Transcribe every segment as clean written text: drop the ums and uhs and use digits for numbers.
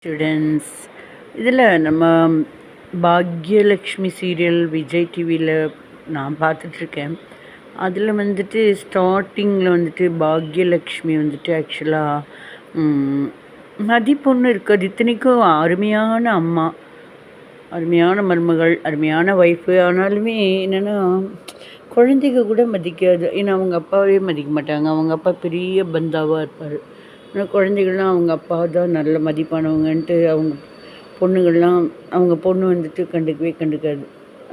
Students, இதில் நம்ம Bhagyalakshmi serial Vijay டிவியில் நான் பார்த்துட்ருக்கேன். அதில் வந்துட்டு ஸ்டார்டிங்கில் வந்துட்டு பாக்யலக்ஷ்மி வந்துட்டு ஆக்சுவலாக மதிப்பொண்ணு இருக்காது. இத்தனைக்கும் அருமையான அம்மா, அருமையான மருமகள், அருமையான ஒய்ஃபு. ஆனாலுமே என்னென்னா குழந்தைங்க கூட மதிக்காது. ஏன்னா அவங்க அப்பாவே மதிக்க மாட்டாங்க. அவங்க அப்பா பெரிய பந்தாவாக இருப்பார். ஆனால் குழந்தைகள்லாம் அவங்க அப்பா தான் நல்ல மதிப்பானவங்கன்ட்டு அவங்க பொண்ணுங்கள்லாம் அவங்க பொண்ணு வந்துட்டு கண்டுக்காது.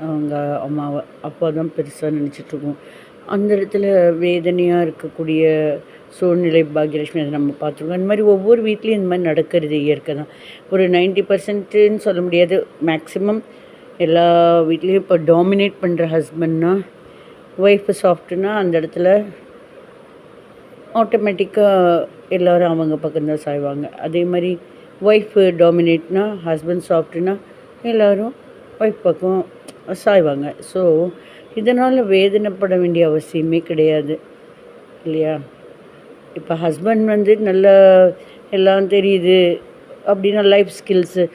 அவங்க அம்மாவை அப்பா தான் பெருசாக நினச்சிட்ருக்கோம். அந்த இடத்துல வேதனையாக இருக்கக்கூடிய சூழ்நிலை பாக்யலட்சுமி அதை நம்ம பார்த்துருக்கோம். அந்த மாதிரி ஒவ்வொரு வீட்லேயும் இந்த மாதிரி நடக்கிறது இயற்கை தான். ஒரு 90%ன்னு சொல்ல முடியாது, மேக்ஸிமம் எல்லா வீட்லேயும் இப்போ டாமினேட் பண்ணுற ஹஸ்பண்ட்னா ஒய்ஃபு சாஃப்ட்டுனா அந்த இடத்துல ஆட்டோமேட்டிக்காக எல்லோரும் அவங்க பக்கம்தான் சாய்வாங்க. அதே மாதிரி ஒய்ஃபு டாமினேட்னா ஹஸ்பண்ட் சாஃப்ட்டுனா எல்லோரும் ஒய்ஃப் பக்கம் சாய்வாங்க. ஸோ இதனால் வேதனைப்பட வேண்டிய அவசியமே கிடையாது இல்லையா? இப்போ ஹஸ்பண்ட் வந்து நல்லா எல்லாம் தெரியுது அப்படின்னா லைஃப் ஸ்கில்ஸு,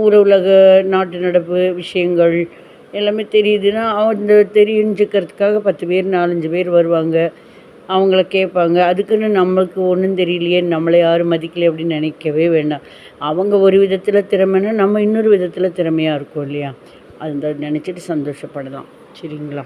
ஊர் உலக நாட்டு நடப்பு விஷயங்கள் எல்லாமே தெரியுதுன்னா அந்த தெரிஞ்சுக்கிறதுக்காக 10 பேர் 4-5 பேர் வருவாங்க, அவங்கள கேட்பாங்க. அதுக்குன்னு நம்மளுக்கு ஒன்றும் தெரியலையே, நம்மளை யாரும் மதிக்கலையே அப்படின்னு நினைக்கவே வேண்டாம். அவங்க ஒரு விதத்தில் திறமைன்னா நம்ம இன்னொரு விதத்தில் திறமையாக இருக்கோம் இல்லையா? அதை நினச்சிட்டு சந்தோஷப்படலாம். சரிங்களா?